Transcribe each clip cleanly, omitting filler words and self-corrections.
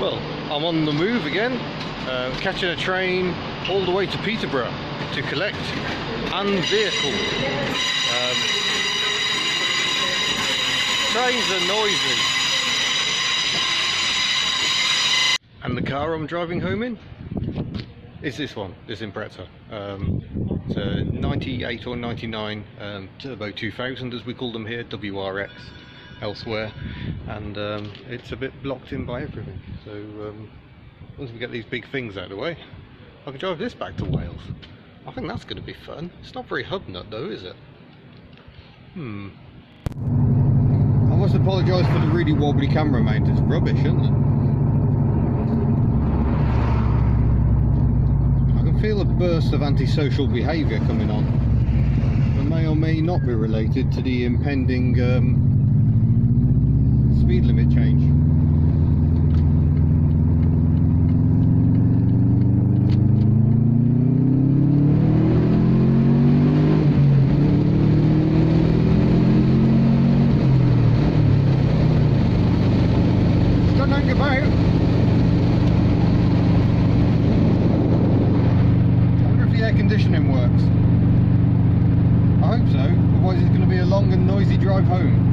Well, I'm on the move again, catching a train all the way to Peterborough to collect and vehicle. Trains are noisy. And the car I'm driving home in is this one, this Impreza. It's a 98 or 99 Turbo 2000 as we call them here, WRX elsewhere, and it's a bit blocked in by everything. So once we get these big things out of the way, I can drive this back to Wales. I think that's going to be fun. It's not very HubNut though, is it? I must apologise for the really wobbly camera mount. It's rubbish, isn't it? I can feel a burst of antisocial behaviour coming on. It may or may not be related to the impending speed limit change. Don't hang about. I wonder if the air conditioning works. I hope so, otherwise it's going to be a long and noisy drive home.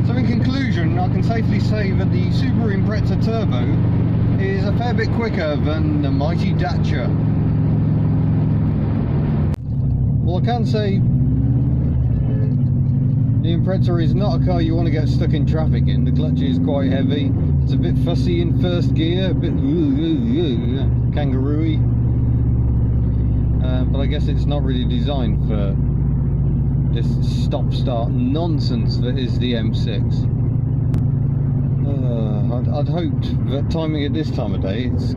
So in conclusion, I can safely say that the Subaru Impreza Turbo is a fair bit quicker than the mighty Dacia. Well, I can say the Impreza is not a car you want to get stuck in traffic in. The clutch is quite heavy, it's a bit fussy in first gear, a bit kangaroo-y, but I guess it's not really designed for this stop-start nonsense that is the M6. I'd hoped that timing at this time of day, it's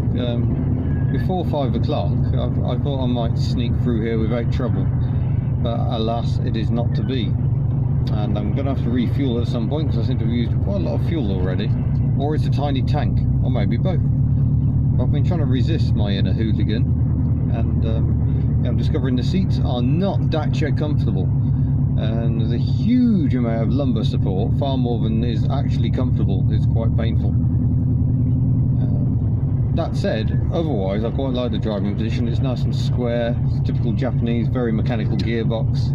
before 5 o'clock, I thought I might sneak through here without trouble, but alas, it is not to be. And I'm going to have to refuel at some point because I seem to have used quite a lot of fuel already. Or it's a tiny tank, or maybe both. I've been trying to resist my inner hooligan, and I'm discovering the seats are not Dacia comfortable. And there's a huge amount of lumbar support, far more than is actually comfortable. It's quite painful. That said, otherwise I quite like the driving position. It's nice and square. It's typical Japanese, very mechanical gearbox.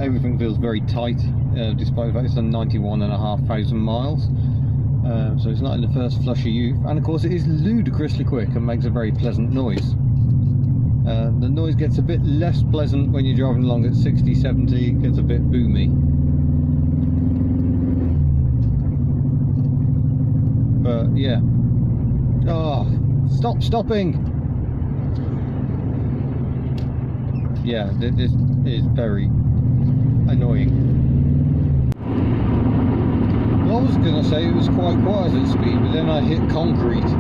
Everything feels very tight, despite the fact it's done 91,500 miles. So it's not in the first flush of youth. And of course it is ludicrously quick and makes a very pleasant noise. The noise gets a bit less pleasant when you're driving along at 60, 70, it gets a bit boomy. But yeah. Oh, stopping! Yeah, this is very annoying. Well, I was going to say it was quite quiet at speed, but then I hit concrete.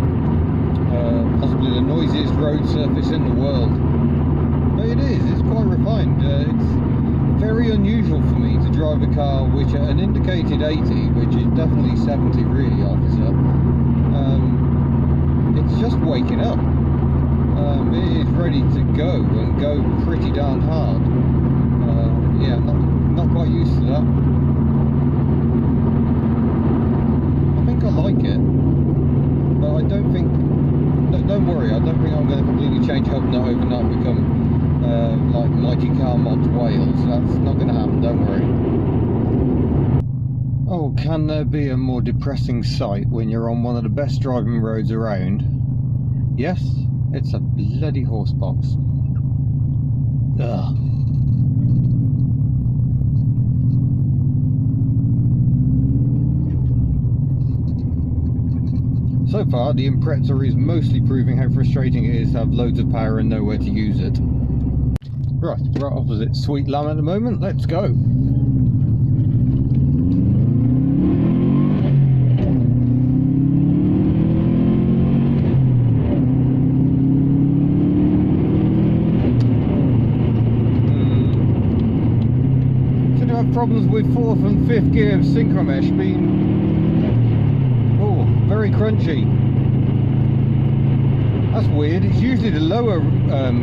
Possibly the noisiest road surface in the world. But it is, it's quite refined. It's very unusual for me to drive a car which at an indicated 80, which is definitely 70 really, officer, it's just waking up. It is ready to go and go pretty darn hard. Yeah, not quite used to that. I think I like it, but I don't think, don't worry, I don't think I'm going to completely change HubNut overnight and become like Mighty Car Mods Wales. That's not going to happen, don't worry. Oh, can there be a more depressing sight when you're on one of the best driving roads around? Yes, it's a bloody horse box. Ugh. So far, the Impreza is mostly proving how frustrating it is to have loads of power and nowhere to use it. Right opposite Sweet Lamb at the moment, let's go! Seem to have problems with 4th and 5th gear synchromesh being very crunchy. That's weird. It's usually the lower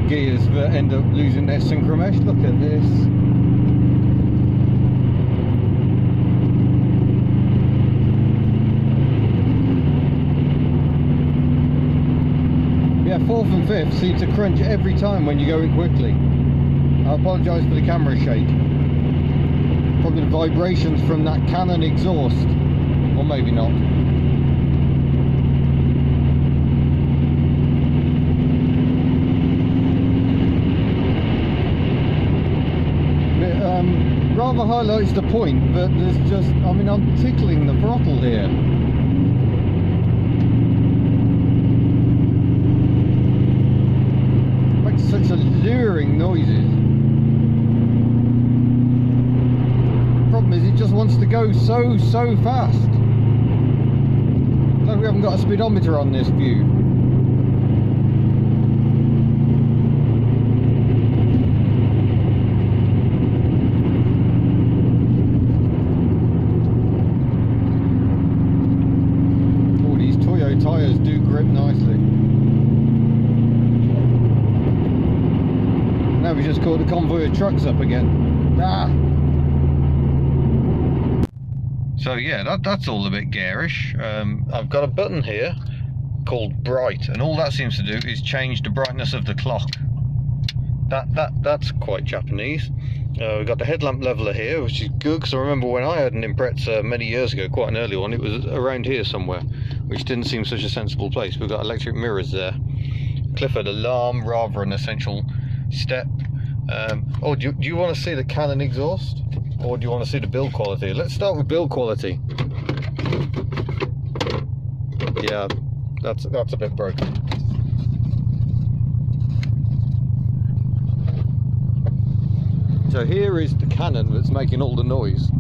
gears that end up losing their synchromesh. Look at this. fourth and fifth seem to crunch every time when you're going quickly. I apologise for the camera shake. Probably the vibrations from that Canon exhaust, or maybe not. It rather highlights the point that there's just, I mean, I'm tickling the throttle here. Makes such alluring noises. Problem is, it just wants to go so fast. Like we haven't got a speedometer on this view. Oh, these Toyo tyres do grip nicely. Now we just caught a convoy of trucks up again. Ah! So yeah, that's all a bit garish. I've got a button here called bright, and all that seems to do is change the brightness of the clock. That's quite Japanese. We've got the headlamp leveler here, which is good, because I remember when I had an Impreza many years ago, quite an early one, it was around here somewhere, which didn't seem such a sensible place. We've got electric mirrors there. Clifford alarm, rather an essential step. Oh, do you want to see the Canon exhaust? Or do you want to see the build quality? Let's start with build quality. Yeah, that's a bit broken. So here is the Canon that's making all the noise.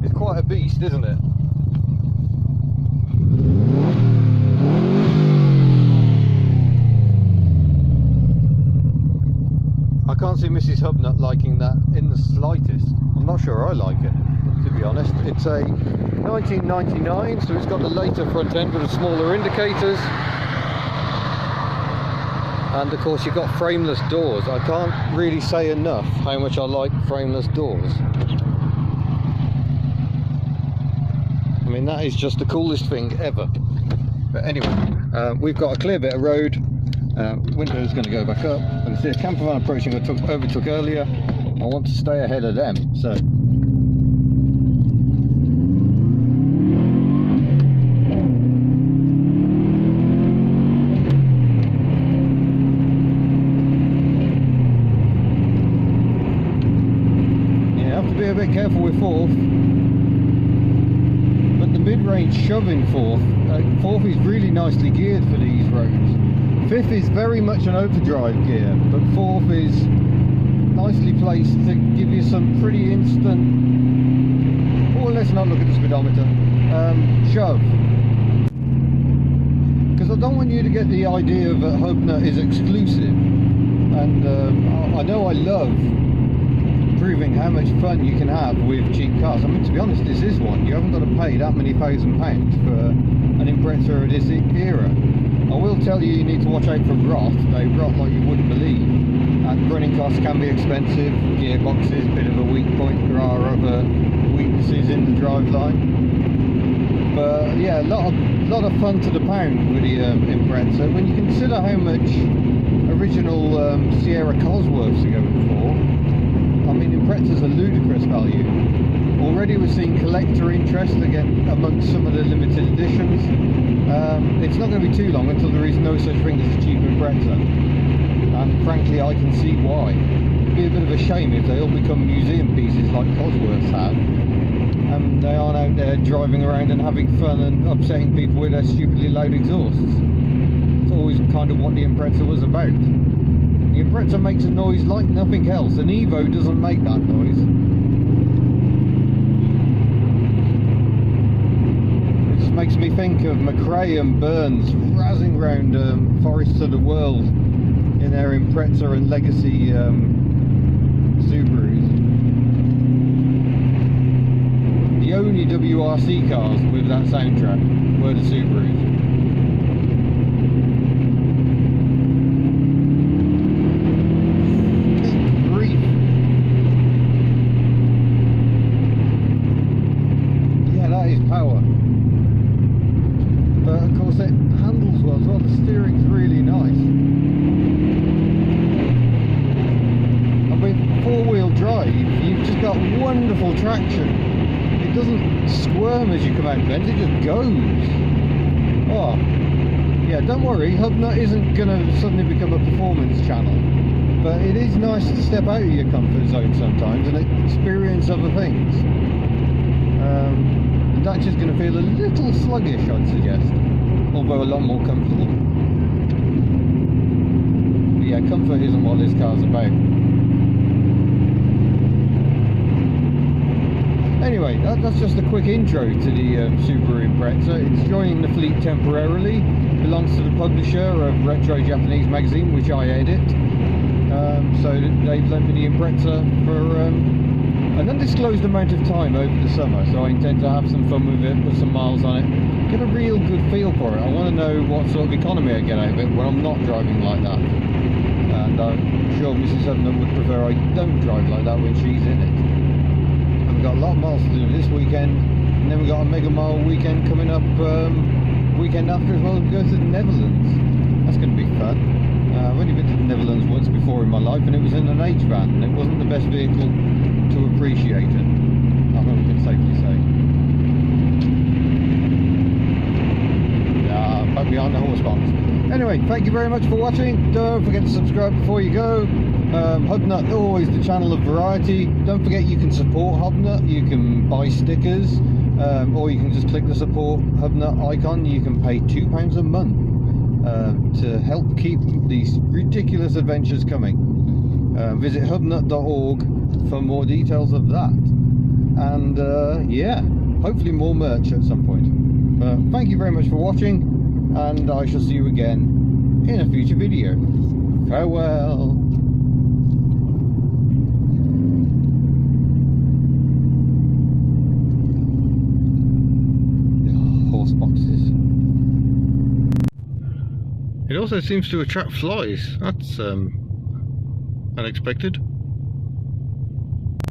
It's quite a beast, isn't it? I can't see Mrs HubNut liking that in the slightest. I'm not sure I like it, to be honest. It's a 1999, so it's got the later front end with the smaller indicators. And of course you've got frameless doors. I can't really say enough how much I like frameless doors. I mean, that is just the coolest thing ever. But anyway, we've got a clear bit of road. Window's going to go back up. I can see a camper van approaching I overtook earlier. I want to stay ahead of them, so yeah, I have to be a bit careful with fourth. But the mid-range shoving fourth is really nicely geared for these roads. Fifth is very much an overdrive gear, but fourth is nicely placed to give you some pretty instant, oh, let's not look at the speedometer, shove. Because I don't want you to get the idea that HubNut is exclusive, and I know I love proving how much fun you can have with cheap cars. I mean, to be honest, this is one. You haven't got to pay that many £1,000 for an Impreza of this era. I will tell you, you need to watch out for rot. They rot like you wouldn't believe, and running costs can be expensive. Gearboxes, bit of a weak point. There are other weaknesses in the driveline, but yeah, a lot of fun to the pound with the Impreza. When you consider how much original Sierra Cosworths are going for, I mean, Impreza's a ludicrous value. Already we're seeing collector interest again amongst some of the limited editions. It's not going to be too long until there is no such thing as a cheap Impreza, and frankly I can see why. It'd be a bit of a shame if they all become museum pieces like Cosworths have, and they aren't out there driving around and having fun and upsetting people with their stupidly loud exhausts. It's always kind of what the Impreza was about. The Impreza makes a noise like nothing else. An Evo doesn't make that noise. Makes me think of McRae and Burns razzing round forests of the world in their Impreza and Legacy Subarus. The only WRC cars with that soundtrack were the Subarus. Good grief. Yeah, that is power. it's got wonderful traction. It doesn't squirm as you come out of bends, it just goes. Oh, yeah, don't worry, HubNut isn't going to suddenly become a performance channel, but it is nice to step out of your comfort zone sometimes and experience other things. The Dutch is going to feel a little sluggish, I'd suggest, although a lot more comfortable. But yeah, comfort isn't what this car's about. Anyway, that's just a quick intro to the Subaru Impreza. It's joining the fleet temporarily. Belongs to the publisher of Retro Japanese magazine, which I edit. So they've lent me the Impreza for an undisclosed amount of time over the summer. So I intend to have some fun with it, put some miles on it, get a real good feel for it. I want to know what sort of economy I get out of it when I'm not driving like that. And I'm sure Mrs HubNut would prefer I don't drive like that when she's in it. We've got a lot of miles to do this weekend, and then we've got a mega mile weekend coming up weekend after as well. We go to the Netherlands. That's going to be fun. I've only been to the Netherlands once before in my life, and it was in an H van, and it wasn't the best vehicle to appreciate it, I think we can safely say. Back behind the horse box. Anyway, thank you very much for watching. Don't forget to subscribe before you go. HubNut, always the channel of variety. Don't forget you can support HubNut. You can buy stickers, or you can just click the support HubNut icon. You can pay £2 a month to help keep these ridiculous adventures coming. Visit hubnut.org for more details of that. And yeah, hopefully more merch at some point. Thank you very much for watching, and I shall see you again in a future video. Farewell. Horse boxes. It also seems to attract flies. That's unexpected.